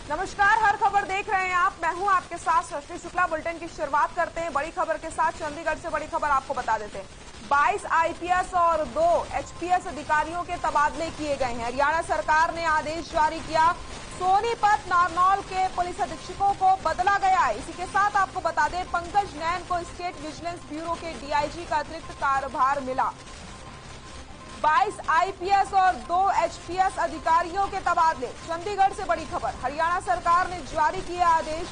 नमस्कार, हर खबर देख रहे हैं आप। मैं हूं आपके साथ सृष्टि शुक्ला। बुलेटिन की शुरुआत करते हैं बड़ी खबर के साथ। चंडीगढ़ से बड़ी खबर आपको बता देते हैं। 22 आईपीएस और 2 एचपीएस अधिकारियों के तबादले किए गए हैं। हरियाणा सरकार ने आदेश जारी किया। सोनीपत नारनौल के पुलिस अधीक्षकों को बदला गया है। इसी के साथ आपको बता दें, पंकज नैन को स्टेट विजिलेंस ब्यूरो के डीआईजी का अतिरिक्त कार्यभार मिला। 22 आईपीएस और 2 एचपीएस अधिकारियों के तबादले। चंडीगढ़ से बड़ी खबर। हरियाणा सरकार ने जारी किया आदेश।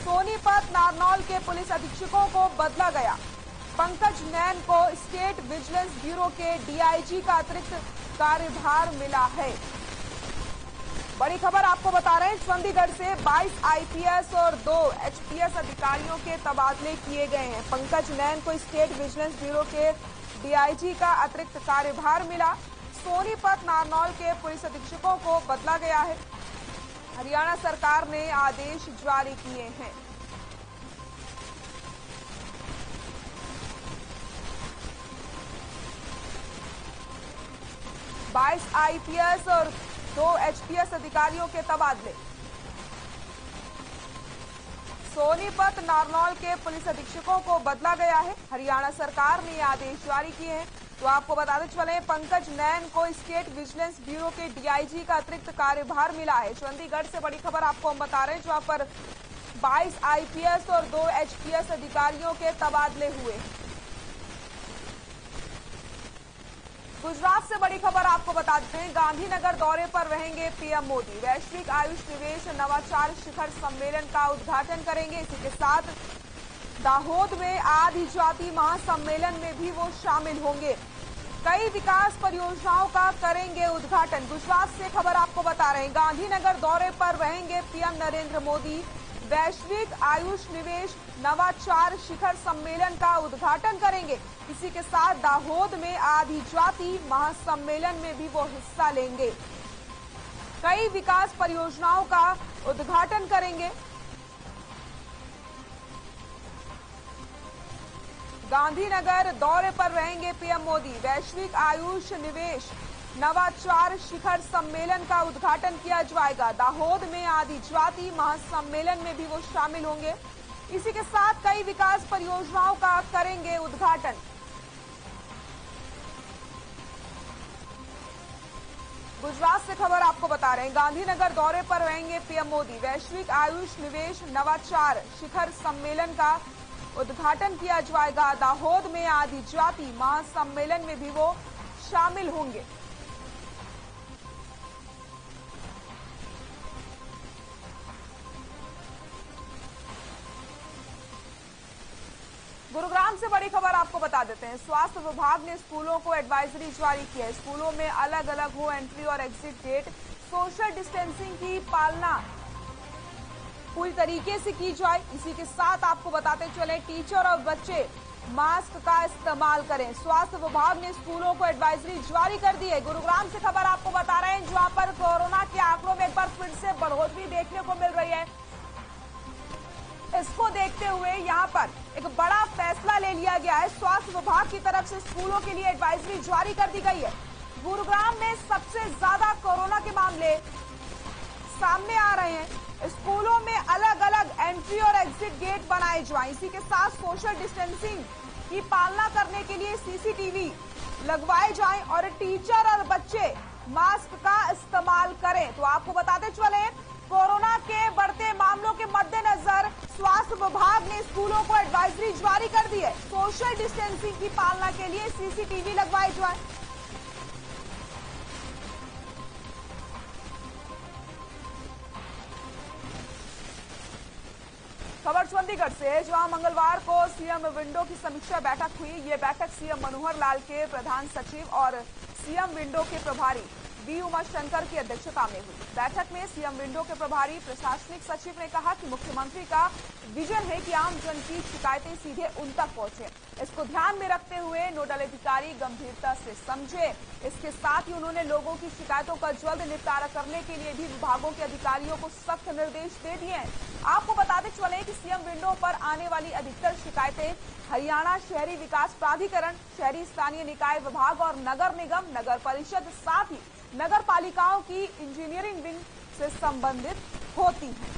सोनीपत नारनौल के पुलिस अधीक्षकों को बदला गया। पंकज नैन को स्टेट विजिलेंस ब्यूरो के डीआईजी का अतिरिक्त कार्यभार मिला है। बड़ी खबर आपको बता रहे हैं चंडीगढ़ से। 22 आईपीएस और 2 एचपीएस अधिकारियों के तबादले किए गए हैं। पंकज नैन को स्टेट विजिलेंस ब्यूरो के डीआईजी का अतिरिक्त कार्यभार मिला। सोनीपत नारनौल के पुलिस अधीक्षकों को बदला गया है। हरियाणा सरकार ने आदेश जारी किए हैं। बाईस आईपीएस और 2 एचपीएस अधिकारियों के तबादले। सोनीपत नारनौल के पुलिस अधीक्षकों को बदला गया है। हरियाणा सरकार ने आदेश जारी किए हैं। तो आपको बताते चले, पंकज नैन को स्टेट विजिलेंस ब्यूरो के डीआईजी का अतिरिक्त कार्यभार मिला है। चंडीगढ़ से बड़ी खबर आपको हम बता रहे हैं, जहां पर 22 आईपीएस और 2 एचपीएस अधिकारियों के तबादले हुए। गुजरात से बड़ी खबर आपको बता देते हैं। गांधीनगर दौरे पर रहेंगे पीएम मोदी। वैश्विक आयुष निवेश नवाचार शिखर सम्मेलन का उद्घाटन करेंगे। इसी के साथ दाहोद में आदिजाति महासम्मेलन में भी वो शामिल होंगे। कई विकास परियोजनाओं का करेंगे उद्घाटन। गुजरात से खबर आपको बता रहे हैं। गांधीनगर दौरे पर रहेंगे पीएम नरेंद्र मोदी। वैश्विक आयुष निवेश नवाचार शिखर सम्मेलन का उद्घाटन करेंगे। इसी के साथ दाहोद में आदिजाति महासम्मेलन में भी वो हिस्सा लेंगे। कई विकास परियोजनाओं का उद्घाटन करेंगे। गांधीनगर दौरे पर रहेंगे पीएम मोदी। वैश्विक आयुष निवेश नवाचार शिखर सम्मेलन का उद्घाटन किया जाएगा। दाहोद में आदिजाति महासम्मेलन में भी वो शामिल होंगे। इसी के साथ कई विकास परियोजनाओं का करेंगे उद्घाटन। गुजरात से खबर आपको बता रहे हैं। गांधीनगर दौरे पर रहेंगे पीएम मोदी। वैश्विक आयुष निवेश नवाचार शिखर सम्मेलन का उद्घाटन किया जाएगा। दाहोद में आदिजाति महासम्मेलन में भी वो शामिल होंगे। गुरुग्राम से बड़ी खबर आपको बता देते हैं। स्वास्थ्य विभाग ने स्कूलों को एडवाइजरी जारी की है। स्कूलों में अलग अलग हो एंट्री और एग्जिट गेट। सोशल डिस्टेंसिंग की पालना पूरी तरीके से की जाए। इसी के साथ आपको बताते चले, टीचर और बच्चे मास्क का इस्तेमाल करें। स्वास्थ्य विभाग ने स्कूलों को एडवाइजरी जारी कर दी है। गुरुग्राम से खबर आपको बता रहे हैं, जहां पर कोरोना के आंकड़ों में एक बार फिर से बढ़ोतरी देखने को मिल रही है। इसको देखते हुए यहां पर एक बड़ा फैसला ले लिया गया है। स्वास्थ्य विभाग की तरफ से स्कूलों के लिए एडवाइजरी जारी कर दी गई है। गुरुग्राम में सबसे ज्यादा कोरोना के मामले सामने आ रहे हैं। स्कूलों में अलग अलग एंट्री और एग्जिट गेट बनाए जाएं। इसी के साथ सोशल डिस्टेंसिंग की पालना करने के लिए सीसीटीवी लगवाए जाएं और टीचर और बच्चे मास्क का इस्तेमाल करें। तो आपको बताते चले, कोरोना के बढ़ते मामलों के मद्देनजर स्वास्थ्य विभाग ने स्कूलों को एडवाइजरी जारी कर दी है। सोशल डिस्टेंसिंग की पालना के लिए सीसीटीवी लगवाए जाएं। खबर चंडीगढ़ से है, जहां मंगलवार को सीएम विंडो की समीक्षा बैठक हुई। ये बैठक सीएम मनोहर लाल के प्रधान सचिव और सीएम विंडो के प्रभारी वी उमाशंकर की अध्यक्षता में हुई। बैठक में सीएम विंडो के प्रभारी प्रशासनिक सचिव ने कहा कि मुख्यमंत्री का विजन है कि आम जन की शिकायतें सीधे उन तक पहुंचे। इसको ध्यान में रखते हुए नोडल अधिकारी गंभीरता से समझे। इसके साथ ही उन्होंने लोगों की शिकायतों का जल्द निपटारा करने के लिए भी विभागों के अधिकारियों को सख्त निर्देश दे दिए हैं। आपको बताते चले कि सीएम विंडो पर आने वाली अधिकतर शिकायतें हरियाणा शहरी विकास प्राधिकरण, शहरी स्थानीय निकाय विभाग और नगर निगम, नगर परिषद, साथ ही नगर पालिकाओं की इंजीनियरिंग विंग से संबंधित होती हैं।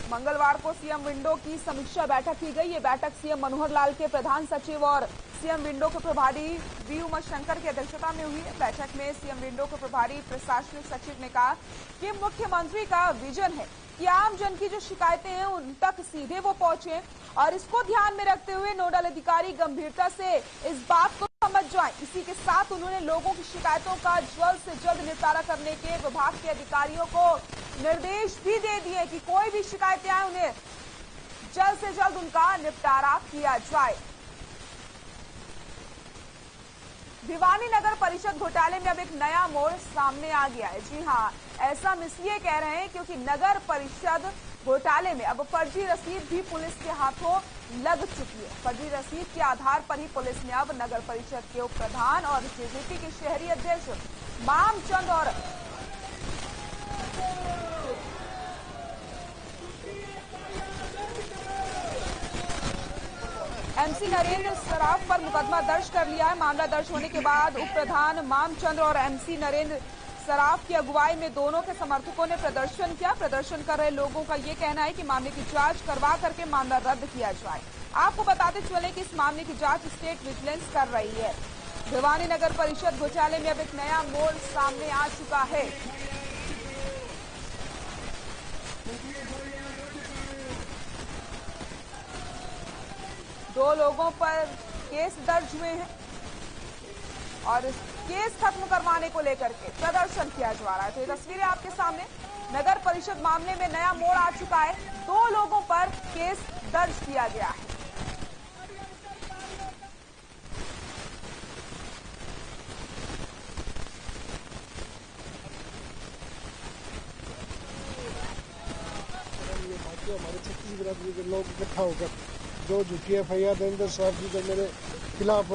मंगलवार को सीएम विंडो की समीक्षा बैठक की गई। ये बैठक सीएम मनोहर लाल के प्रधान सचिव और सीएम विंडो के प्रभारी वी उमाशंकर की अध्यक्षता में हुई है। बैठक में सीएम विंडो के प्रभारी प्रशासनिक सचिव ने कहा कि मुख्यमंत्री का विजन है कि आम जन की जो शिकायतें हैं उन तक सीधे वो पहुंचे और इसको ध्यान में रखते हुए नोडल अधिकारी गंभीरता से इस बात को समझ जाएं। इसी के साथ उन्होंने लोगों की शिकायतों का जल्द से जल्द निपटारा करने के विभाग के अधिकारियों को निर्देश भी दे दिए कि कोई भी शिकायतें आए उन्हें जल्द से जल्द उनका निपटारा किया जाए। भिवानी नगर परिषद घोटाले में अब एक नया मोड़ सामने आ गया है। जी हां, ऐसा हम इसलिए कह रहे हैं क्योंकि नगर परिषद घोटाले में अब फर्जी रसीद भी पुलिस के हाथों लग चुकी है। फर्जी रसीद के आधार पर ही पुलिस ने अब नगर परिषद के उप प्रधान और जेजेपी के शहरी अध्यक्ष मामचंद और एमसी नरेंद्र सराफ पर मुकदमा दर्ज कर लिया है। मामला दर्ज होने के बाद उप प्रधान मामचंद्र और एमसी नरेंद्र सराफ की अगुवाई में दोनों के समर्थकों ने प्रदर्शन किया। प्रदर्शन कर रहे लोगों का ये कहना है कि मामले की जांच करवा करके मामला रद्द किया जाए। आपको बताते चले कि इस मामले की जांच स्टेट विजिलेंस कर रही है। भिवानी नगर परिषद घोटाले में अब एक नया मोड़ सामने आ चुका है। दो लोगों पर केस दर्ज हुए हैं और इस केस खत्म करवाने को लेकर के प्रदर्शन किया जा रहा है। तो ये तस्वीरें आपके सामने, नगर परिषद मामले में नया मोड़ आ चुका है। दो लोगों पर केस दर्ज किया गया है। हमारे छत्तीसगढ़ के लोग इकट्ठा होकर जो झूठी एफआईआर नरेंद्र साहब जी जो मेरे खिलाफ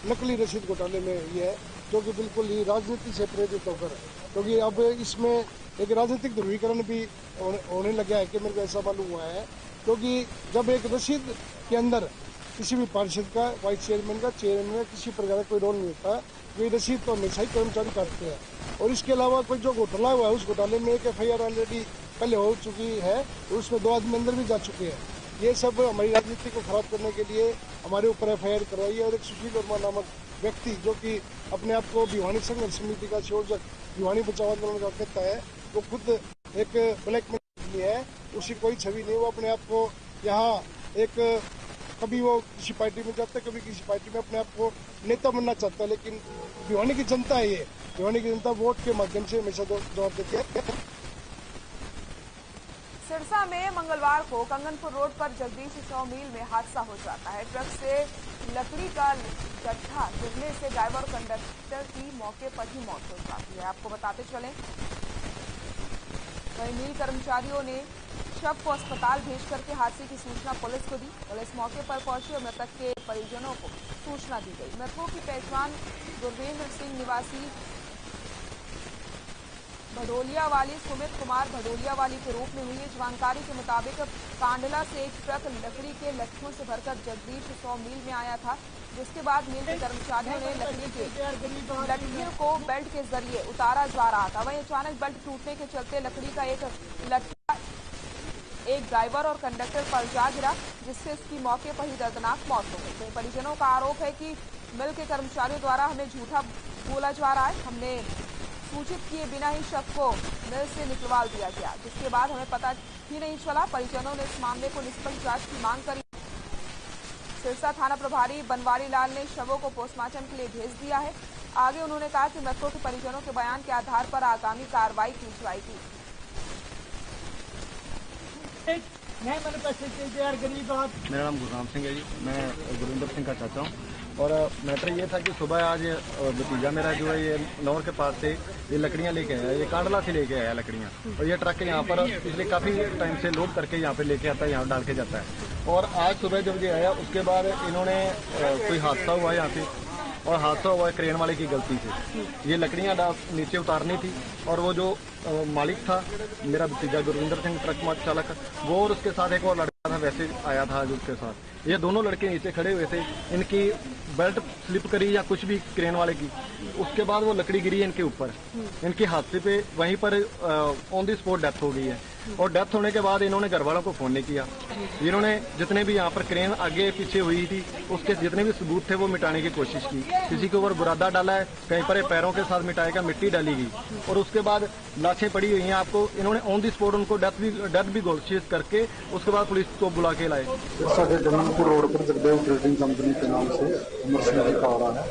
नकली रसीद घोटाले में ये है, जो कि बिल्कुल ही राजनीति से प्रेरित होकर, क्योंकि अब इसमें एक राजनीतिक ध्रुवीकरण भी होने लगा है कि मेरे को ऐसा मालूम हुआ है। क्योंकि जब एक रसीद के अंदर किसी भी पार्षद का, वाइस चेयरमैन का, चेयरमैन का किसी प्रकार का कोई रोल नहीं होता, कोई रसीद तो हमेशा ही कर्मचारी काटते हैं। और इसके अलावा कोई जो घोटाला हुआ है उस घोटाले में एक एफआईआर ऑलरेडी पहले हो चुकी है और उसमें 2 आदमी अंदर भी जा चुके हैं। ये सब हमारी राजनीति को खराब करने के लिए हमारे ऊपर एफआईआर करवाई है। और एक सुशील वर्मा नामक व्यक्ति जो कि अपने आप को भिवानी संघर्ष समिति का संयोजक, भिवानी बचाओ आंदोलन का कहता है, वो खुद एक ब्लैकमेल है, उसकी कोई छवि नहीं। वो अपने आप को यहाँ एक कभी वो किसी पार्टी में जाता है, कभी किसी पार्टी में अपने आप को नेता बनना चाहता है। लेकिन भिवानी की जनता है, ये भिवानी की जनता वोट के माध्यम से हमेशा जवाब देती है। सिरसा में मंगलवार को कंगनपुर रोड पर जगदीश सौ मील में हादसा हो जाता है। ट्रक से लकड़ी का गड्ढा गिरने से ड्राइवर और कंडक्टर की मौके पर ही मौत हो जाती है। आपको बताते चलें, वहीं मिल कर्मचारियों ने शव को अस्पताल भेज करके हादसे की सूचना पुलिस को दी। पुलिस मौके पर पहुंची और मृतक के परिजनों को सूचना दी गई। मृतकों की पहचान गुरवेंद्र सिंह निवासी भडोलिया वाली सुमित कुमार भडोलिया वाली के रूप में हुई है। जानकारी के मुताबिक कांडला से एक ट्रक लकड़ी के लट्ठों से भरकर जगदीश 100 मील में आया था, जिसके बाद मिल के कर्मचारियों ने लकड़ी के लट्ठियों को बेल्ट के जरिए उतारा जा रहा था। वहीं अचानक बेल्ट टूटने के चलते लकड़ी का एक लट्ठा एक ड्राइवर और कंडक्टर पर जा गिरा, जिससे उसकी मौके पर ही दर्दनाक मौत हो गई। तो परिजनों का आरोप है कि मिल के कर्मचारियों द्वारा हमें झूठा बोला जा रहा है, हमने सूचित किए बिना ही शव को मिल से निकलवा दिया गया, जिसके बाद हमें पता ही नहीं चला। परिजनों ने इस मामले को निष्पक्ष जांच की मांग करी। सिरसा थाना प्रभारी बनवारी लाल ने शवों को पोस्टमार्टम के लिए भेज दिया है। आगे उन्होंने कहा कि मृतकों के परिजनों के बयान के आधार पर आगामी कार्रवाई की जाएगी। मेरा नाम गुरनाम सिंह है जी, मैं गुरविंदर सिंह का चाचा हूँ। और मैटर ये था कि सुबह आज भतीजा मेरा जो है ये नौर के पास से ये लकड़ियाँ लेके आया, ये कांडला से लेके आया लकड़ियाँ, और ये ट्रक यहाँ पर पिछले काफ़ी टाइम से लोड करके यहाँ पे लेके आता है, यहाँ डाल के जाता है। और आज सुबह जब ये आया उसके बाद इन्होंने कोई हादसा हुआ यहाँ पे, और हादसा हुआ है क्रेन वाले की गलती से। ये लकड़ियाँ नीचे उतारनी थी और वो जो मालिक था मेरा भतीजा गुरविंदर सिंह ट्रक चालक, वो और उसके साथ एक और था वैसे आया था जो उसके साथ। ये दोनों लड़के नीचे खड़े हुए थे, इनकी बेल्ट स्लिप करी या कुछ भी क्रेन वाले की, उसके बाद वो लकड़ी गिरी इनके ऊपर, इनके हादसे पे वहीं पर ऑन दी स्पॉट डेथ हो गई है। और डेथ होने के बाद इन्होंने घर वालों को फोन नहीं किया। इन्होंने जितने भी यहाँ पर क्रेन आगे पीछे हुई थी उसके जितने भी सबूत थे वो मिटाने की कोशिश की। किसी के ऊपर बुरादा डाला है, कहीं पर पैरों के साथ मिटाएगा, मिट्टी डाली गई और उसके बाद लाशें पड़ी हुई हैं। आपको इन्होंने ऑन दी स्पॉट उनको डेथ भी घोषित करके उसके बाद पुलिस को बुला के लाए। साढ़े जमनपुर रोड पर जगदेव ट्रेडिंग कंपनी के नाम से अमर सिंह जी का आ रहा है,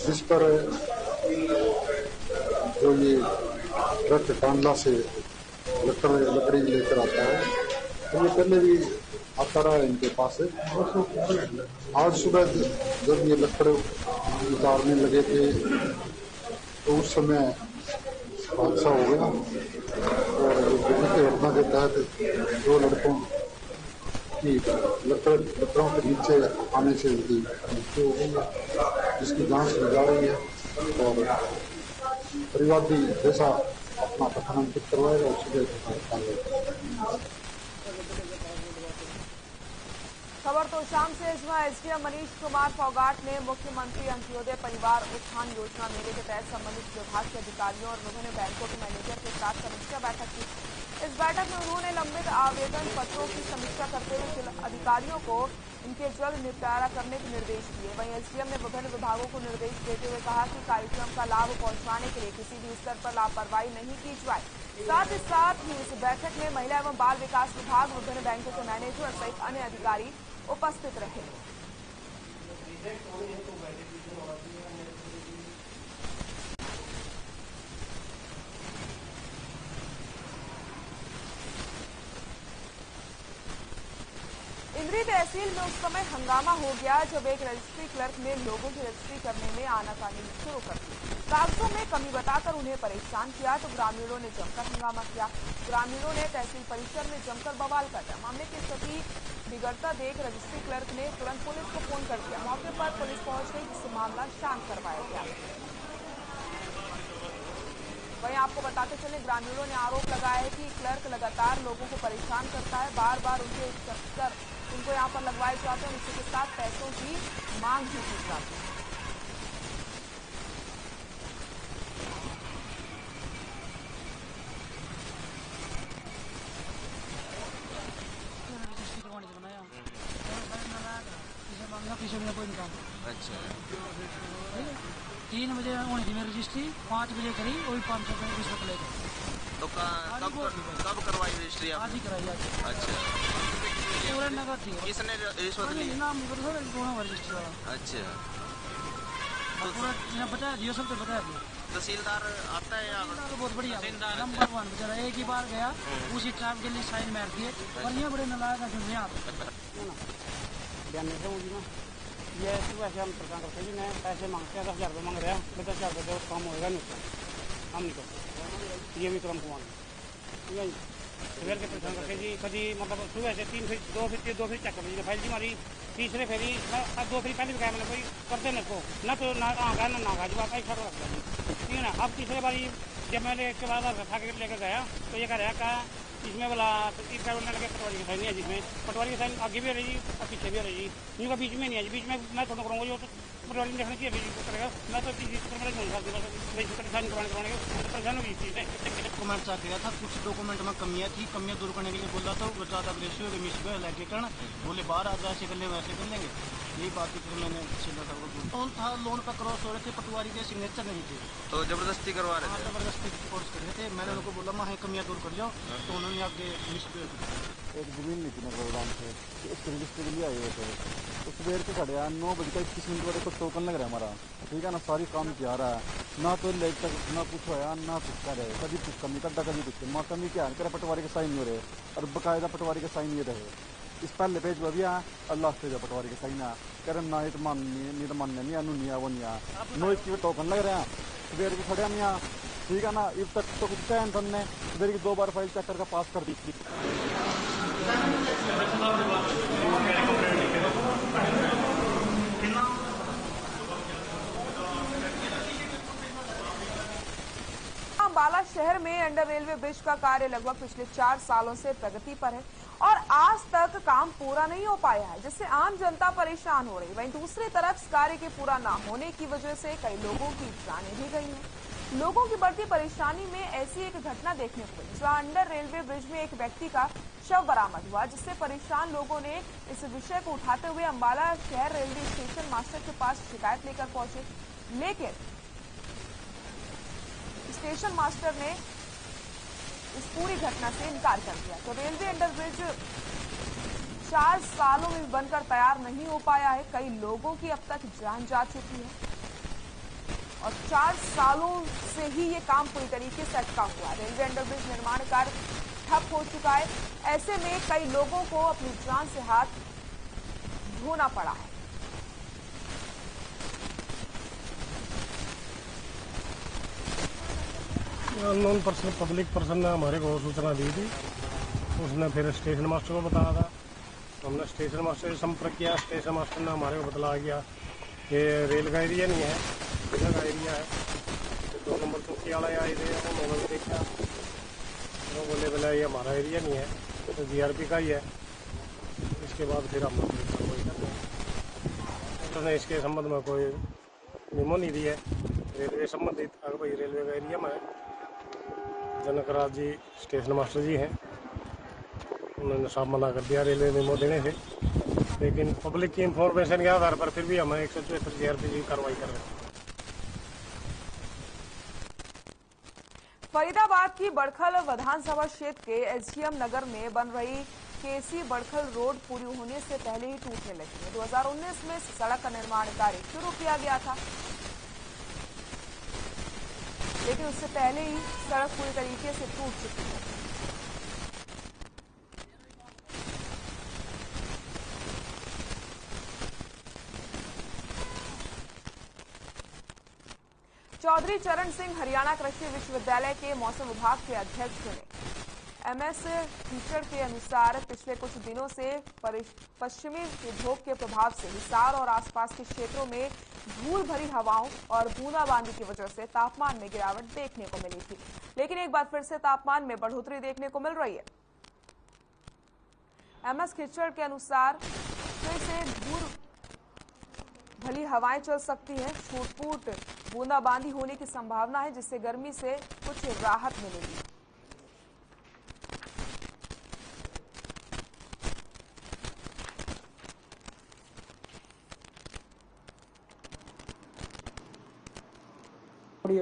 जिस पर जो ये ट्रक कांडला से लकड़ी लेकर आता है, तो ये पहले भी आता रहा है इनके पास है। आज सुबह जब ये लकड़ उतारने लगे थे तो उस समय हादसा हो गया और पुलिस की घटना के तहत दो लड़कों की लकड़ों के नीचे आने से उनकी मृत्यु हो गई है, जिसकी जांच की जा रही है और परिवादी जैसा अपना कथन अंकित करवाएगा उसके। खबर तो शाम से इसमें एसडीएम मनीष कुमार फोगाट ने मुख्यमंत्री अंत्योदय परिवार उत्थान योजना मेले के तहत संबंधित विभाग के अधिकारियों और विभिन्न बैंकों के मैनेजर के साथ समीक्षा बैठक की। इस बैठक में उन्होंने लंबित आवेदन पत्रों की समीक्षा करते हुए अधिकारियों को इनके जल्द निपटारा करने के निर्देश दिए। वहीं एसडीएम ने विभिन्न विभागों को निर्देश देते हुए कहा कि कार्यक्रम का लाभ पहुंचाने के लिए किसी भी स्तर पर लापरवाही नहीं की जाए। साथ ही इस बैठक में महिला एवं बाल विकास विभाग, विभिन्न बैंकों के मैनेजर सहित अन्य अधिकारी उपस्थित रहे। इंद्री तहसील में उस समय हंगामा हो गया जब एक रजिस्ट्री क्लर्क ने लोगों की रजिस्ट्री करने में आनाकानी शुरू कर दी। कागजों में कमी बताकर उन्हें परेशान किया तो ग्रामीणों ने जमकर हंगामा किया। ग्रामीणों ने तहसील परिसर में जमकर बवाल कर दिया। मामले की स्थिति बिगड़ता देख रजिस्ट्री क्लर्क ने तुरंत पुलिस को फोन कर दिया। मौके पर पुलिस पहुंच गई, जिससे मामला शांत करवाया गया। वहीं आपको बताते चले, ग्रामीणों ने आरोप लगाया है कि क्लर्क लगातार लोगों को परेशान करता है, बार बार उनके चक्कर उनको यहाँ पर लगवाए जाते हैं, इसी के साथ पैसों की मांग भी की जाती है। अच्छा 3 बजे होनी थी मेरी रजिस्ट्री, 5 बजे करी, वही 500 रुपये रिश्वत लेकर। तो कब करवाई रजिस्ट्री आज ही कराई आज। अच्छा पूरे नगर थी। किसने रिश्वत ली? नाम दोनों रजिस्ट्री वाला। अच्छा तो पूरा बता दियो, सब तो बता दियो। तहसीलदार आता है यहाँ तो बहुत बढ़िया नंबर 1 बेचारा, एक ही बार गया उसी टाइम के लिए साइन मार दिए। और ये बड़े नलायक हैं दुनिया ये सुबह से हम प्रधान करते जी मैं पैसे मांगते हैं, 10,000 रुपये मांग रहे हैं, 10,000 रुपये काम होएगा नहीं उसका, हम नहीं करते ये भी क्रम कुमार सवेर के प्रधान करते जी। कभी मतलब सुबह से 3 फिर 2 फिर चेक कर फाइल जी हमारी तीसरे फेरी 2 फेरी पहले भी कहा मैंने कोई करते मेरे को ना तो ना आगा ना नागा जो आता ही खड़ा रखता जी, ठीक है ना। अब तीसरे बारी जब मैंने एक बार रखा के लेकर गया तो ये कह रहा का इसमें बोला बोलने लगे पटवारी की साइन नहीं है, जिसमें पटवारी की साइन आगे भी रही और पीछे भी रही, इनका बीच में नहीं है। बीच में मैं थोड़ा करूँगा जो तो पटवारी ने देखना चाहिए करेगा, मैं तो साइन करवाने के परेशान हुई चीज़ है। डॉक्यूमेंट चाह गया था, कुछ डॉक्यूमेंट में कमियाँ थी, कमियाँ दूर करने के लिए बोल रहा था। वो ज़्यादा रेशियो मिस लगे करना बोले बाहर आ ऐसे कर ले वैसे कर लेंगे, यही बात थी। फिर मैंने लोन था, लोन पर क्रॉस हो रहे थे, पटवारी के सिग्नेचर नहीं थे तो जबरदस्ती करवा रहे थे। जबरदस्ती फोर्स कर रहे थे। मैंने उनको बोला मैं कमियाँ दूर कर जाओ, तो उन्होंने आगे एक जमीन नहीं थी मेरे प्रोग्राम से, उसके रजिस्ट्री के लिए आए हुए थे। तो सुबह से खड़े हैं 9 बज के 21 मिनट वाले को टोकन लग रहा है हमारा, ठीक है ना। सारी काम किया रहा है ना, तो लेट तक ना कुछ होया ना कुछ कर रहे, कभी कुछ कमी करता कभी कुछ माँ कमी क्या है, पटवारी के साइन नहीं हो रहे और बाकायदा पटवारी के साइन ये रहे। इस पहले पेज पर भी आया और लास्ट पेज पटवारी के साइन आया, कह रहे ना तो मानने नहीं अनु नहीं वो नहीं आया, नो इसकी टोकन लग रहे हैं। सुबह के खड़े नहीं आया, ठीक है ना। इब तक तो कुछ टाइम हमने सुबह की 2 बार फाइल चेक करके पास कर दी थी। अंबाला शहर में अंडर रेलवे ब्रिज का कार्य लगभग पिछले 4 सालों से प्रगति पर है और आज तक काम पूरा नहीं हो पाया है, जिससे आम जनता परेशान हो रही है। वहीं दूसरी तरफ इस कार्य के पूरा न होने की वजह से कई लोगों की जानें भी गई हैं। लोगों की बढ़ती परेशानी में ऐसी एक घटना देखने को मिली, जहां अंडर रेलवे ब्रिज में एक व्यक्ति का शव बरामद हुआ, जिससे परेशान लोगों ने इस विषय को उठाते हुए अंबाला शहर रेलवे स्टेशन मास्टर के पास शिकायत लेकर पहुंचे, लेकिन स्टेशन मास्टर ने इस पूरी घटना से इनकार कर दिया। तो रेलवे अंडर ब्रिज 4 सालों में बनकर तैयार नहीं हो पाया है। कई लोगों की अब तक जान जा चुकी है और 4 सालों से ही ये काम पूरी तरीके से अटका हुआ है। रेलवे अंडर ब्रिज निर्माण कार्य ठप हो चुका है। ऐसे में कई लोगों को अपनी जान से हाथ धोना पड़ा है। अननोन पर्सन, पब्लिक पर्सन ने हमारे को सूचना दी थी। उसने फिर स्टेशन मास्टर को बताया था, तो हमने स्टेशन मास्टर से संपर्क किया। स्टेशन मास्टर ने हमारे को बतलाया गया ये रेल का एरिया नहीं है, जिला का एरिया है। तो 2 नंबर चौकी वाला आए थे, उन्होंने भी देखा, वो बोले बोला ये हमारा एरिया नहीं है, तो GRP का ही है। इसके बाद फिर हमने उसने इसके संबंध में कोई मेमो नहीं दी है। रेलवे संबंधित अगर भाई रेलवे का एरिया में जनक राज जी स्टेशन मास्टर जी हैं, उन्होंने साफ मना कर दिया रेलवे मेमो देने से, लेकिन पब्लिक की इंफॉर्मेशन के आधार पर फिर भी हमें 174 GRP की कार्रवाई कर रहे हैं। फरीदाबाद की बड़खल विधानसभा क्षेत्र के SGM नगर में बन रही केसी बड़खल रोड पूरी होने से पहले ही टूटने लगी है। 2019 में सड़क का निर्माण कार्य शुरू किया गया था, लेकिन उससे पहले ही सड़क पूरी तरीके से टूट चुकी है। चौधरी चरण सिंह हरियाणा कृषि विश्वविद्यालय के मौसम विभाग के अध्यक्ष चुने। MS कीचड़ के अनुसार पिछले कुछ दिनों से पश्चिमी विक्षोभ के प्रभाव से हिसार और आसपास के क्षेत्रों में धूल भरी हवाओं और बूंदाबांदी की वजह से तापमान में गिरावट देखने को मिली थी, लेकिन एक बार फिर से तापमान में बढ़ोतरी देखने को मिल रही है। MS कीचड़ के अनुसार फिर से धूल भली हवाएं चल सकती हैं, छूट-फूट बूंदाबांदी होने की संभावना है, जिससे गर्मी से कुछ राहत मिलेगी।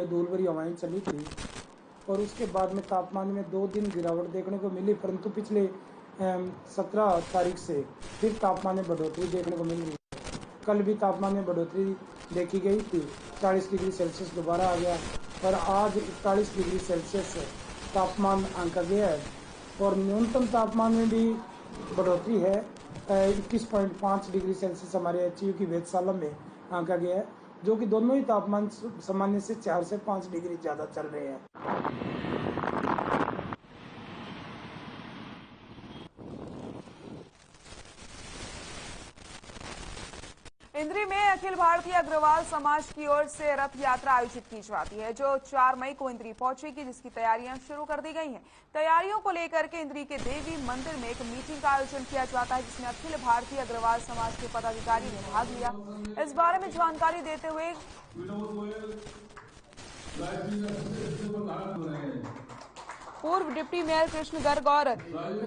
धूल भरी हवाएं चली थी और उसके बाद में तापमान में 2 दिन गिरावट देखने को मिली, परंतु पिछले 17 तारीख से फिर तापमान में बढ़ोतरी देखने को मिल रही है। कल भी तापमान में बढ़ोतरी देखी गई थी, 40 डिग्री सेल्सियस दोबारा आ गया और आज 41 डिग्री सेल्सियस तापमान आंका गया है और न्यूनतम तापमान में भी बढ़ोतरी है। 21.5 डिग्री सेल्सियस हमारे HU की वेधशाला में आंका गया है, जो कि दोनों ही तापमान सामान्य से 4 से 5 डिग्री ज्यादा चल रहे हैं। इंद्री में अखिल भारतीय अग्रवाल समाज की ओर से रथ यात्रा आयोजित की जाती है, जो 4 मई को इंद्री पहुंचेगी, जिसकी तैयारियां शुरू कर दी गई हैं। तैयारियों को लेकर के इंद्री के देवी मंदिर में एक मीटिंग का आयोजन किया जाता है, जिसमें अखिल भारतीय अग्रवाल समाज के पदाधिकारी ने भाग लिया। इस बारे में जानकारी देते हुए पूर्व डिप्टी मेयर कृष्ण गर्ग और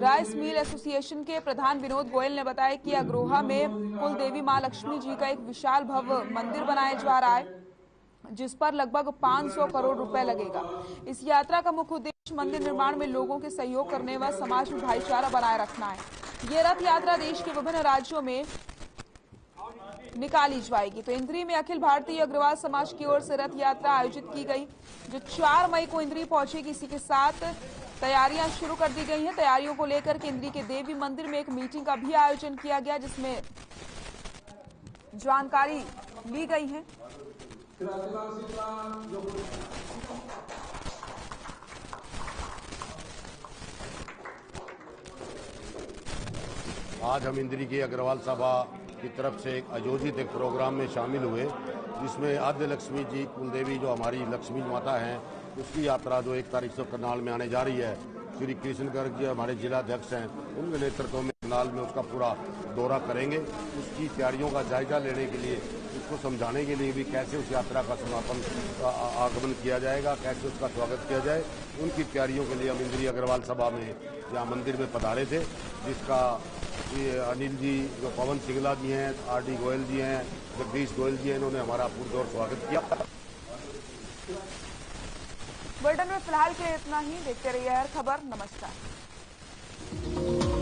राइस मिल एसोसिएशन के प्रधान विनोद गोयल ने बताया कि अग्रोहा में कुल देवी मां लक्ष्मी जी का एक विशाल भव्य मंदिर बनाया जा रहा है, जिस पर लगभग 500 करोड़ रुपए लगेगा। इस यात्रा का मुख्य उद्देश्य मंदिर निर्माण में लोगों के सहयोग करने व समाज में भाईचारा बनाए रखना है। ये रथ यात्रा देश के विभिन्न राज्यों में निकाली जाएगी। तो इंद्री में अखिल भारतीय अग्रवाल समाज की ओर से रथ यात्रा आयोजित की गई, जो 4 मई को इंद्री पहुंचेगी। इसी के साथ तैयारियां शुरू कर दी गई हैं। तैयारियों को लेकर के इंद्री के देवी मंदिर में एक मीटिंग का भी आयोजन किया गया, जिसमें जानकारी ली गई है। आज हम इंद्री की अग्रवाल सभा की तरफ से आयोजित एक प्रोग्राम में शामिल हुए, जिसमें आद्य लक्ष्मी जी कुलदेवी जो हमारी लक्ष्मी माता हैं उसकी यात्रा जो 1 तारीख से करनाल में आने जा रही है। श्री कृष्ण गर्ग जी हमारे जिला अध्यक्ष हैं, उनके नेतृत्व में करनाल में उसका पूरा दौरा करेंगे। उसकी तैयारियों का जायजा लेने के लिए, उसको समझाने के लिए भी कैसे उस यात्रा का समापन आगमन किया जाएगा, कैसे उसका स्वागत किया जाए, उनकी तैयारियों के लिए हम इंद्रिय अग्रवाल सभा में यहाँ मंदिर में पधारे थे, जिसका ये अनिल जी, जो पवन सिंगला जी हैं, आर.डी. गोयल जी हैं, जगदीश गोयल जी हैं, इन्होंने हमारा पुरजोर स्वागत किया। बुलेटिन में फिलहाल के लिए इतना ही। देखते रहिए हर खबर। नमस्कार।